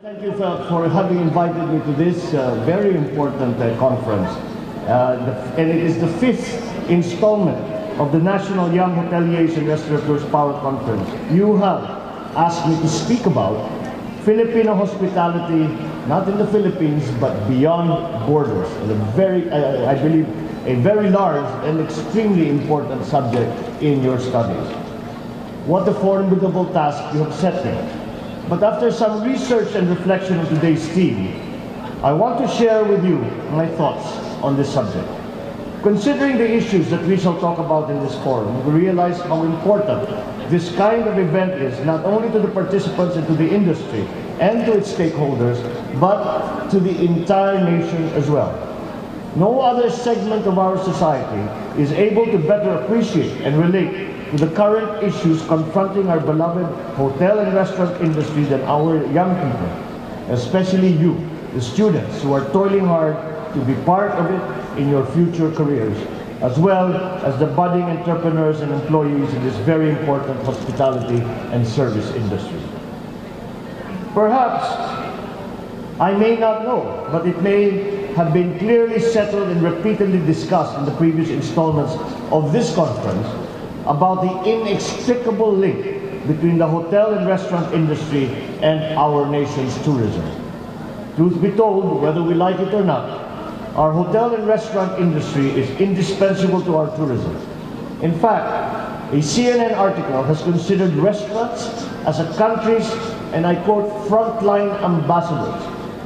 Thank you for having invited me to this very important conference. And it is the 5th installment of the National Young Hoteliers and Restaurateurs Power Conference. You have asked me to speak about Filipino hospitality, not in the Philippines, but beyond borders. And I believe, a very large and extremely important subject in your studies. What a formidable task you have set me. But after some research and reflection on today's theme, I want to share with you my thoughts on this subject. Considering the issues that we shall talk about in this forum, we realize how important this kind of event is, not only to the participants and to the industry and to its stakeholders, but to the entire nation as well. No other segment of our society is able to better appreciate and relate to the current issues confronting our beloved hotel and restaurant industry than our young people, especially you, the students who are toiling hard to be part of it in your future careers, as well as the budding entrepreneurs and employees in this very important hospitality and service industry. Perhaps I may not know, but it may have been clearly settled and repeatedly discussed in the previous installments of this conference about the inextricable link between the hotel and restaurant industry and our nation's tourism. Truth be told, whether we like it or not, our hotel and restaurant industry is indispensable to our tourism. In fact, a CNN article has considered restaurants as a country's, and I quote, frontline ambassadors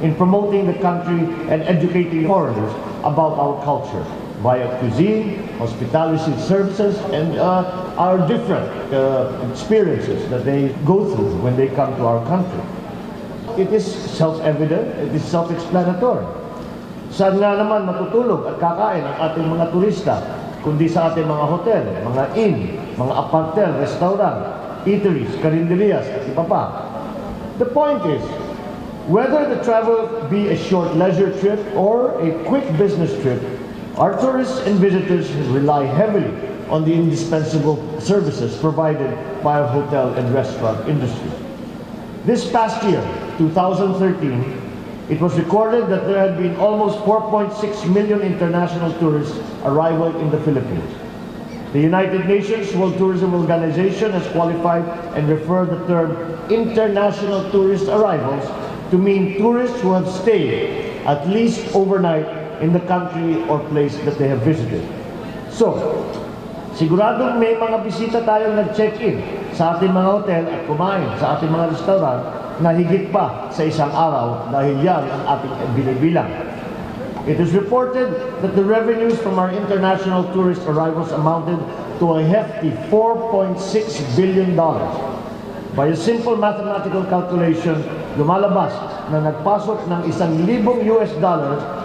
in promoting the country and educating foreigners about our culture via cuisine, hospitality services, and our different experiences that they go through when they come to our country. It is self-evident, it is self-explanatory. Saan nga naman matutulog at kakain ang ating mga turista, kundi sa ating mga hotel, mga inn, mga apartel, restaurant, eateries, carinderias, at iba pa. The point is, whether the travel be a short leisure trip or a quick business trip, our tourists and visitors rely heavily on the indispensable services provided by our hotel and restaurant industry. This past year, 2013, it was recorded that there had been almost 4.6 million international tourists arrival in the Philippines. The United Nations World Tourism Organization has qualified and referred the term international tourist arrivals to mean tourists who have stayed at least overnight in the country or place that they have visited. So, siguradong may mga bisita tayong nag-check-in sa ating mga hotel at kumain sa ating mga restaurant na higit pa sa isang araw dahil yan ang ating binibilang. It is reported that the revenues from our international tourist arrivals amounted to a hefty $4.6 billion. By a simple mathematical calculation, lumalabas na nagpasok ng $1,000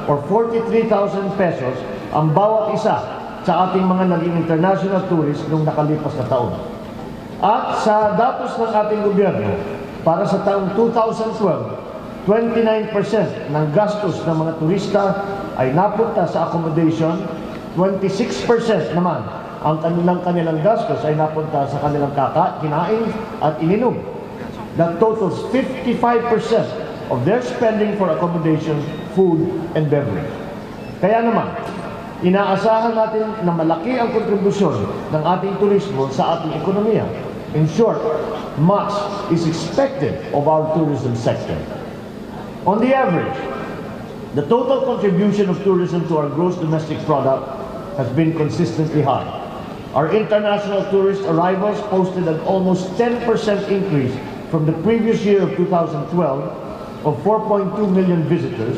or 43,000 pesos ang bawat isa sa ating mga naging international tourists noong nakalipas na taon. At sa datos ng ating gobyerno, para sa taong 2012, 29% ng gastos ng mga turista ay napunta sa accommodation, 26% naman ang kanilang gastos ay napunta sa kanilang kinain at ininom. That totals 55% of their spending for accommodation, food, and beverage. Kaya naman, inaasahan natin na malaki ang kontribusyon ng ating turismo sa ating ekonomiya. In short, much is expected of our tourism sector. On the average, the total contribution of tourism to our gross domestic product has been consistently high. Our international tourist arrivals posted an almost 10% increase from the previous year of 2012 of 4.2 million visitors.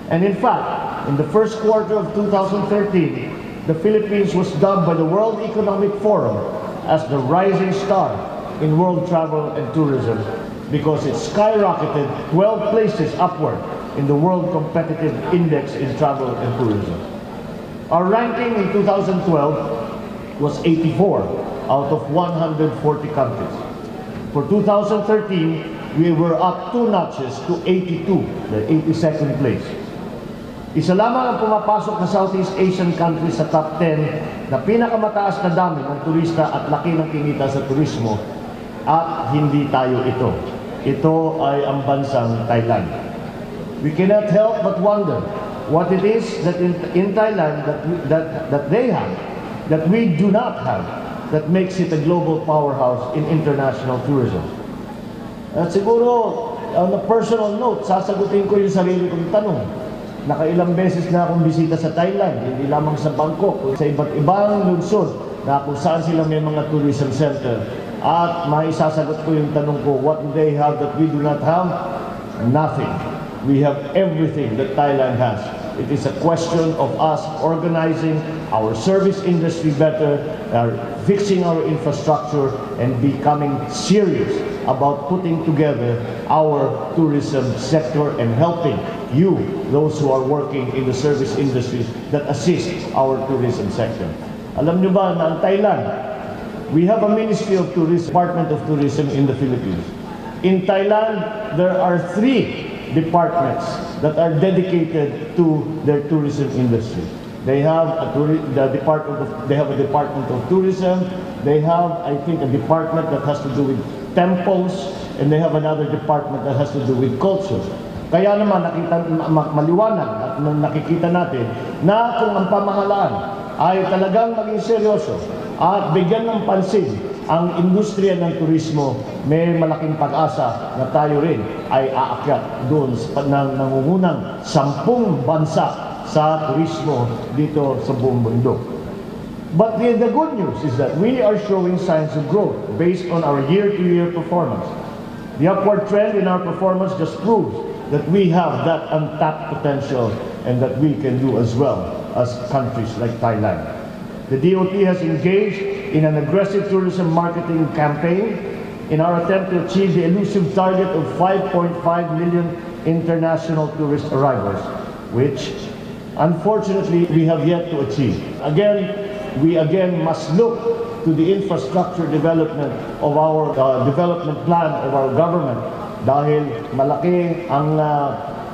And in fact, in the first quarter of 2013, the Philippines was dubbed by the World Economic Forum as the rising star in world travel and tourism because it skyrocketed 12 places upward in the World Competitive Index in Travel and Tourism. Our ranking in 2012 was 84 out of 140 countries. For 2013, we were up 2 notches to 82, the 82nd place. Isa lamang ang pumapasok na Southeast Asian countries sa top 10 na pinakamataas na dami ng turista at laki ng kinita sa turismo, at hindi tayo ito. ito ay ang bansang Thailand. We cannot help but wonder what it is that in Thailand that they have, that we do not have, that makes it a global powerhouse in international tourism. At siguro, on a personal note, sasagutin ko yung sarili kong tanong. Nakailang beses na akong bisita sa Thailand, hindi lamang sa Bangkok, sa iba't ibang lungsod na kung saan sila may mga tourism center. At maisasagot ko yung tanong ko, what do they have that we do not have? Nothing. We have everything that Thailand has. It is a question of us organizing our service industry better, fixing our infrastructure, and becoming serious about putting together our tourism sector and helping you, those who are working in the service industries that assist our tourism sector. Alam nyo ba na ang Thailand, we have a Ministry of Tourism, Department of Tourism in the Philippines. In Thailand, there are 3 departments that are dedicated to their tourism industry. They have a department of tourism. They have, I think, a department that has to do with temples, and they have another department that has to do with culture. Kaya naman maliwanag at nakikita natin na kung ang pamahalaan ay talagang maging seryoso at bigyan ng pansin ang industriya ng turismo, may malaking pag-asa na tayo rin ay aakyat doon sa nangungunang 10 bansa sa turismo dito sa buong mundo. But the good news is that we are showing signs of growth based on our year-to-year performance. The upward trend in our performance just proves that we have that untapped potential and that we can do as well as countries like Thailand. The DOT has engaged in an aggressive tourism marketing campaign in our attempt to achieve the elusive target of 5.5 million international tourist arrivals, which unfortunately we have yet to achieve. We must look to the infrastructure development of our development plan of our government dahil malaki ang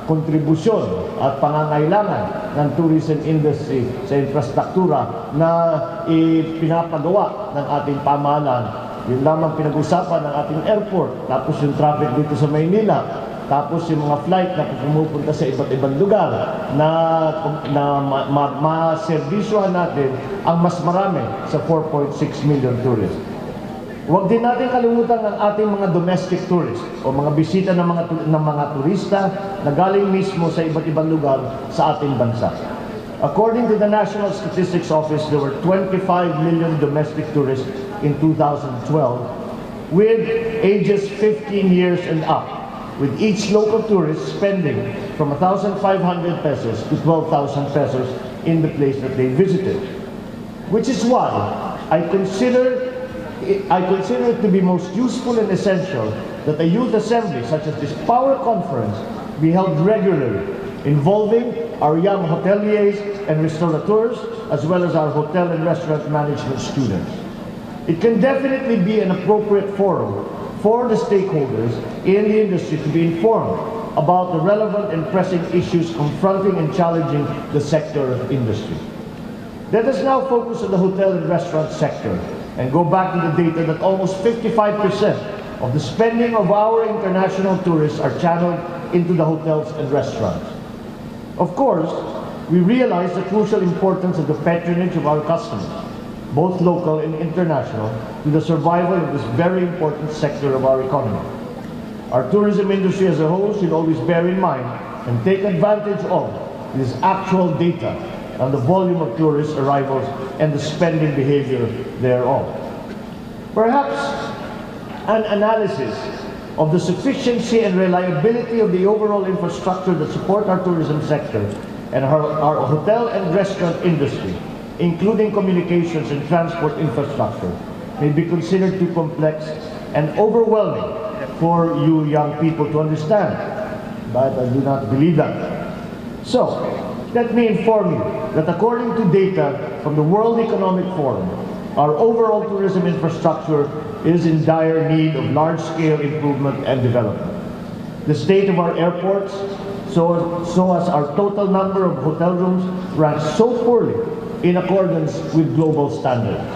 kontribusyon at pangangailangan ng tourism industry sa infrastruktura na ipinapagawa ng ating pamahalaan. Yun lamang pinag-usapan ng ating airport, tapos yung traffic dito sa Maynila, tapos yung mga flight na pumupunta sa iba't ibang lugar na maservisyohan natin ang mas marami sa 4.6 million tourists. Huwag din natin kalimutan ang ating mga domestic tourists o mga bisita ng mga turista na galing mismo sa iba't ibang lugar sa ating bansa. According to the National Statistics Office, there were 25 million domestic tourists in 2012 with ages 15 years and up, with each local tourist spending from 1,500 pesos to 12,000 pesos in the place that they visited. Which is why I consider it to be most useful and essential that a youth assembly such as this power conference be held regularly, involving our young hoteliers and restaurateurs as well as our hotel and restaurant management students. It can definitely be an appropriate forum for the stakeholders in the industry to be informed about the relevant and pressing issues confronting and challenging the sector of industry. Let us now focus on the hotel and restaurant sector and go back to the data that almost 55% of the spending of our international tourists are channeled into the hotels and restaurants. Of course, we realize the crucial importance of the patronage of our customers, both local and international, to the survival of this very important sector of our economy. Our tourism industry as a whole should always bear in mind and take advantage of this actual data on the volume of tourist arrivals and the spending behavior thereof. Perhaps an analysis of the sufficiency and reliability of the overall infrastructure that support our tourism sector and our hotel and restaurant industry, including communications and transport infrastructure, may be considered too complex and overwhelming for you young people to understand, but I do not believe that. So, let me inform you that according to data from the World Economic Forum, our overall tourism infrastructure is in dire need of large-scale improvement and development. The state of our airports, so as our total number of hotel rooms, ranks so poorly in accordance with global standards.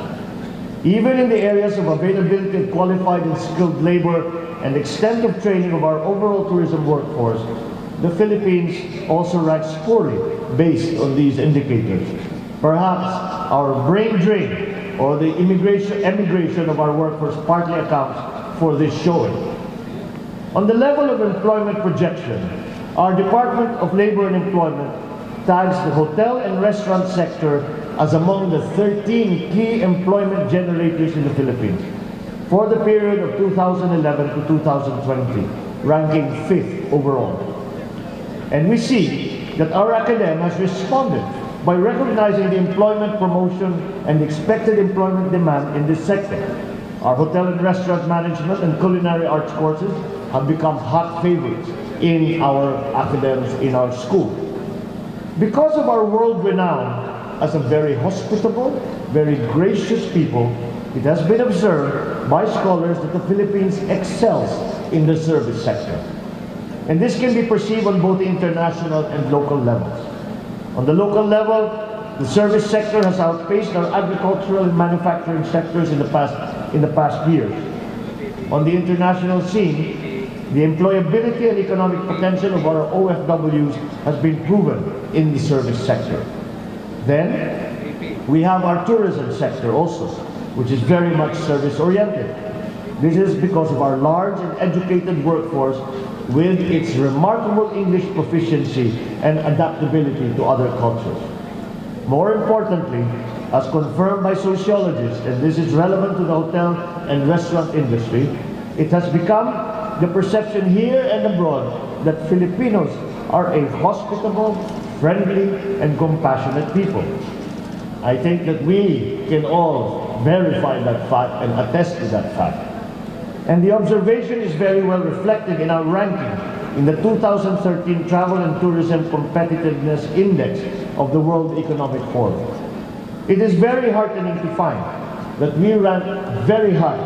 Even in the areas of availability of qualified and skilled labor and extent of training of our overall tourism workforce, the Philippines also ranks poorly based on these indicators. Perhaps our brain drain or the emigration of our workforce partly accounts for this showing. On the level of employment projection, our Department of Labor and Employment tags the hotel and restaurant sector as among the 13 key employment generators in the Philippines for the period of 2011 to 2020, ranking 5th overall. And we see that our academe has responded by recognizing the employment promotion and expected employment demand in this sector. Our hotel and restaurant management and culinary arts courses have become hot favorites in our academies in our school. Because of our world renown as a very hospitable, very gracious people, it has been observed by scholars that the Philippines excels in the service sector. And this can be perceived on both the international and local levels. On the local level, the service sector has outpaced our agricultural and manufacturing sectors in the past years. On the international scene, the employability and economic potential of our OFWs has been proven in the service sector. Then, we have our tourism sector also, which is very much service-oriented. This is because of our large and educated workforce with its remarkable English proficiency and adaptability to other cultures. More importantly, as confirmed by sociologists, and this is relevant to the hotel and restaurant industry, it has become the perception here and abroad that Filipinos are a hospitable, friendly, and compassionate people. I think that we can all verify that fact and attest to that fact. And the observation is very well reflected in our ranking in the 2013 Travel and Tourism Competitiveness Index of the World Economic Forum. It is very heartening to find that we rank very high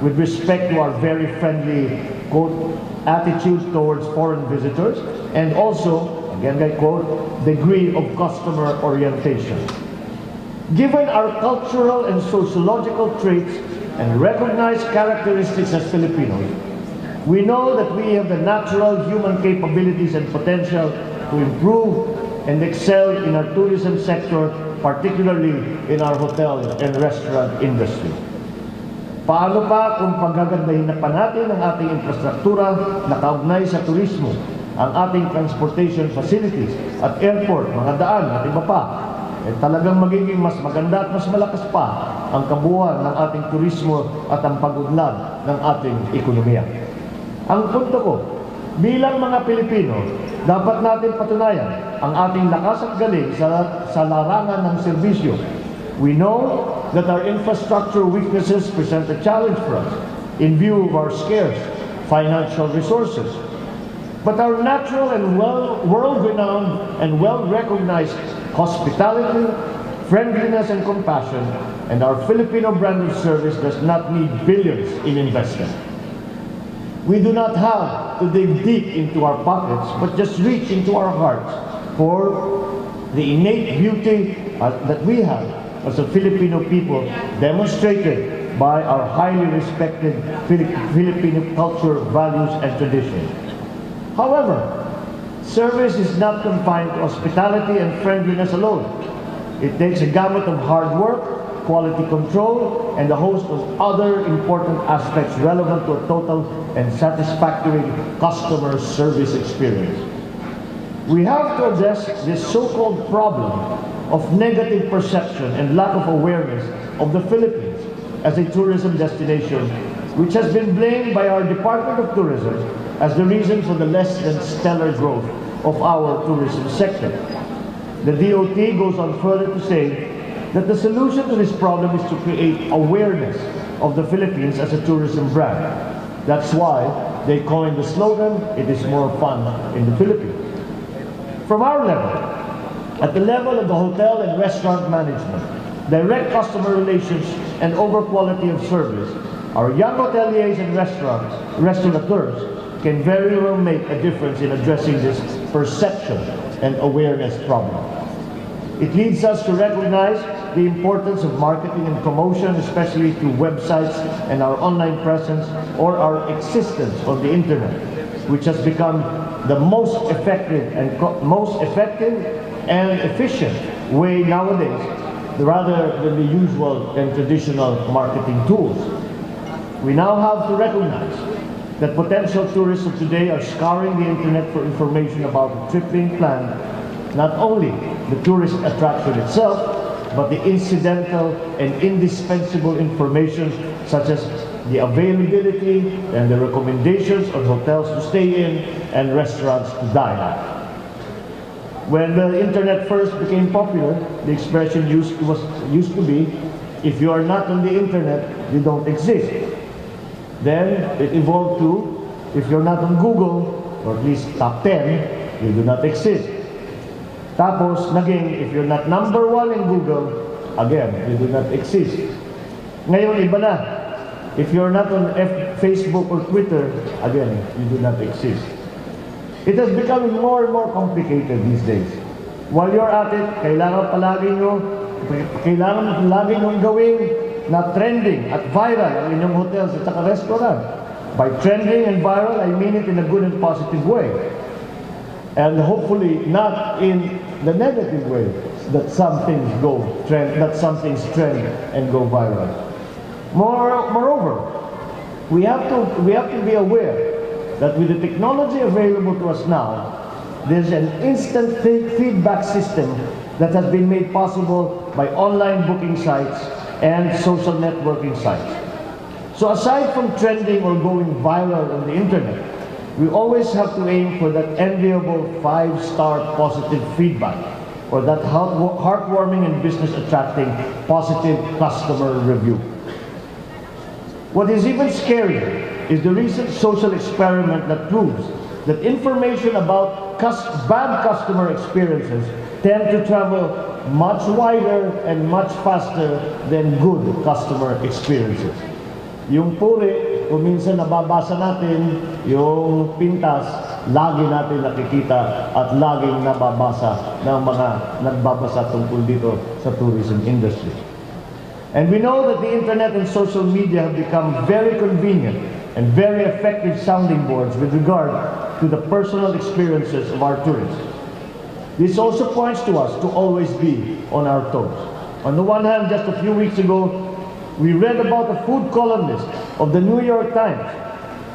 with respect to our very friendly, quote, attitude towards foreign visitors, and also, again I quote, degree of customer orientation. Given our cultural and sociological traits and recognized characteristics as Filipinos, we know that we have the natural human capabilities and potential to improve and excel in our tourism sector, particularly in our hotel and restaurant industry. Paano pa kung pagagandahin na pa natin ang ating infrastruktura na kaugnay sa turismo, ang ating transportation facilities at airport, mga daan at iba pa, talagang magiging mas maganda at mas malakas pa ang kabuuan ng ating turismo at ang pag-unlad ng ating ekonomiya. Ang punto ko, bilang mga Pilipino, dapat natin patunayan ang ating lakas at galing sa larangan ng serbisyo. We know that our infrastructure weaknesses present a challenge for us in view of our scarce financial resources. But our natural and world-renowned and well-recognized hospitality, friendliness, and compassion, and our Filipino brand of service does not need billions in investment. We do not have to dig deep into our pockets, but just reach into our hearts for the innate beauty that we have as a Filipino people, demonstrated by our highly respected Filipino culture, values, and traditions. However, service is not confined to hospitality and friendliness alone. It takes a gamut of hard work, quality control, and a host of other important aspects relevant to a total and satisfactory customer service experience. We have to address this so-called problem of negative perception and lack of awareness of the Philippines as a tourism destination, which has been blamed by our Department of Tourism as the reason for the less than stellar growth of our tourism sector. The DOT goes on further to say that the solution to this problem is to create awareness of the Philippines as a tourism brand. That's why they coined the slogan, "It is more fun in the Philippines." From our level, at the level of the hotel and restaurant management, direct customer relations, and over quality of service, our young hoteliers and restaurateurs can very well make a difference in addressing this perception and awareness problem. It leads us to recognize the importance of marketing and promotion, especially through websites and our online presence or our existence on the internet, which has become the most effective and efficient way nowadays, rather than the usual and traditional marketing tools. We now have to recognize that potential tourists of today are scouring the internet for information about the trip being planned, not only the tourist attraction itself, but the incidental and indispensable information such as the availability and the recommendations on hotels to stay in and restaurants to dine at. When the internet first became popular, the expression used to be, if you are not on the internet, you don't exist. Then it evolved to, if you're not on Google, or at least top 10, you do not exist. Tapos, naging, if you're not number 1 in Google, again, you do not exist. Ngayon, iba na. If you're not on Facebook or Twitter, again, you do not exist. It has become more and more complicated these days. While you're at it, kailangan lagi nyong gawing na trending at viral ang inyong hotels at saka restaurant. By trending and viral, I mean it in a good and positive way. And hopefully not in the negative way that some things trend and go viral. Moreover, we have to be aware that with the technology available to us now, there's an instant feedback system that has been made possible by online booking sites and social networking sites. So aside from trending or going viral on the internet, we always have to aim for that enviable 5-star positive feedback, or that heartwarming and business-attracting positive customer review. What is even scarier is the recent social experiment that proves that information about bad customer experiences tend to travel much wider and much faster than good customer experiences. Yung puri, kung minsan nababasa natin, yung pintas, lagi natin nakikita at laging nababasa ng mga nagbabasa tungkol dito sa tourism industry. And we know that the internet and social media have become very convenient and very effective sounding boards with regard to the personal experiences of our tourists. This also points to us to always be on our toes. On the one hand, just a few weeks ago, we read about a food columnist of the New York Times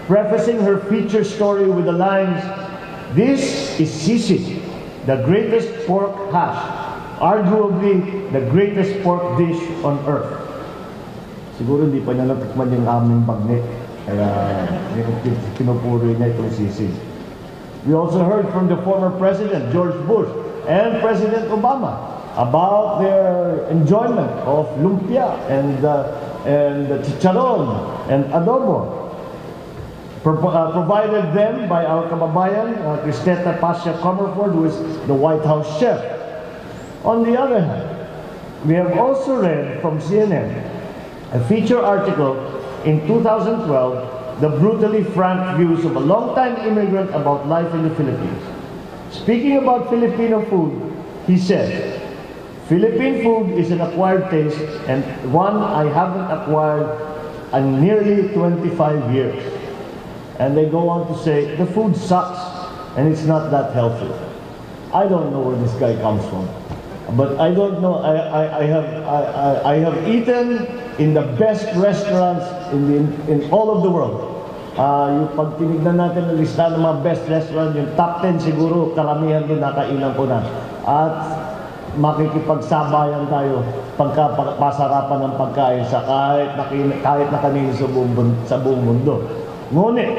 prefacing her feature story with the lines, "This is sisig, the greatest pork hash, arguably the greatest pork dish on earth." Siguro hindi pa niya natikman yung aming bagnet, kaya pinupuri niya itong sisig. We also heard from the former President George Bush and President Obama about their enjoyment of lumpia and chicharon and adobo, provided them by our kababayan, Cristeta Pasha Comerford, who is the White House chef. On the other hand, we have also read from CNN a feature article in 2012, the brutally frank views of a long-time immigrant about life in the Philippines. Speaking about Filipino food, he said, "Philippine food is an acquired taste and one I haven't acquired in nearly 25 years. And they go on to say, the food sucks and it's not that healthy. I don't know where this guy comes from. But I don't know, I have eaten in the best restaurants in all of the world. Yung pag tinignan natin ang lista ng mga best restaurant, yung top 10 siguro, karamihan din nakainan ko na. At makikipagsabayan tayo pagkapasarapan ng pagkain sa kahit na kanino sa buong mundo. Ngunit,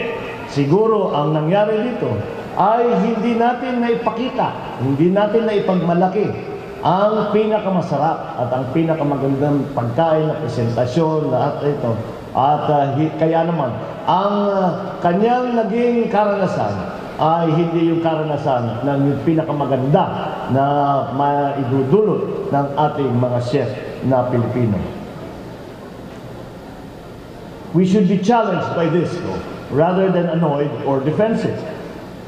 siguro ang nangyari dito ay hindi natin naipakita, hindi natin naipagmalaki ang pinakamasarap at ang pinakamagandang pagkain na presentasyon, lahat ito. At kaya naman, ang kanyang naging karanasan ay hindi yung karanasan ng pinakamaganda na maidudulot ng ating mga chef na Pilipino. We should be challenged by this, though, rather than annoyed or defensive.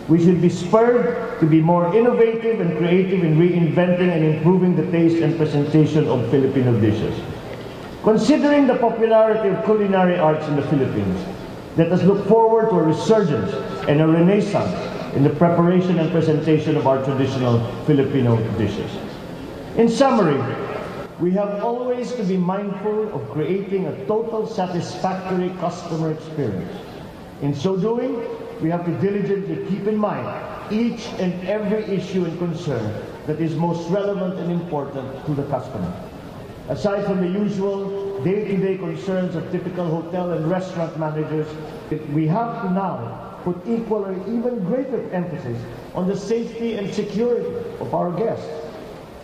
We should be spurred to be more innovative and creative in reinventing and improving the taste and presentation of Filipino dishes. Considering the popularity of culinary arts in the Philippines, let us look forward to a resurgence and a renaissance in the preparation and presentation of our traditional Filipino dishes. In summary, we have always to be mindful of creating a total satisfactory customer experience. In so doing, we have to diligently keep in mind each and every issue and concern that is most relevant and important to the customer. Aside from the usual day-to-day concerns of typical hotel and restaurant managers, we have to now put equal or even greater emphasis on the safety and security of our guests.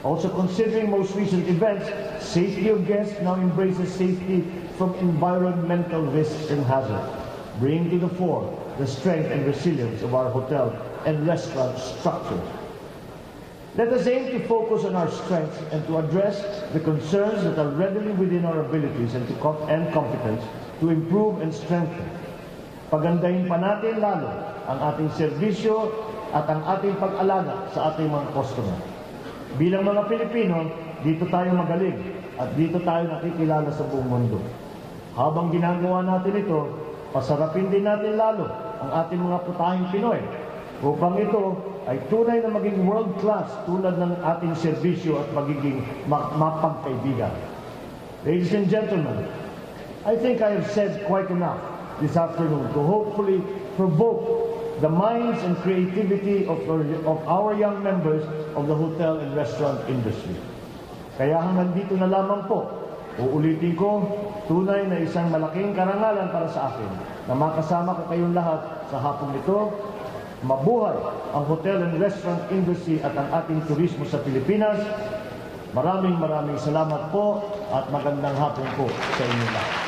Also considering most recent events, safety of guests now embraces safety from environmental risks and hazards, bringing to the fore the strength and resilience of our hotel and restaurant structures. Let us aim to focus on our strengths and to address the concerns that are readily within our abilities and competence to improve and strengthen. Pagandahin pa natin lalo ang ating serbisyo at ang ating pag-alaga sa ating mga customer. Bilang mga Pilipino, dito tayo magaling at dito tayo nakikilala sa buong mundo. Habang ginagawa natin ito, pasarapin din natin lalo ang ating mga putahing Pinoy upang ito ay tunay na maging world-class tulad ng ating serbisyo at magiging mapagkaibigan. Ladies and gentlemen, I think I have said quite enough this afternoon to hopefully provoke the minds and creativity of our young members of the hotel and restaurant industry. Kaya hanggang dito na lamang po, uulitin ko, tunay na isang malaking karangalan para sa akin na makasama ko kayong lahat sa hapong ito. Mabuhay ang hotel and restaurant industry at ang ating turismo sa Pilipinas. Maraming salamat po at magandang hapon po sa inyo lahat.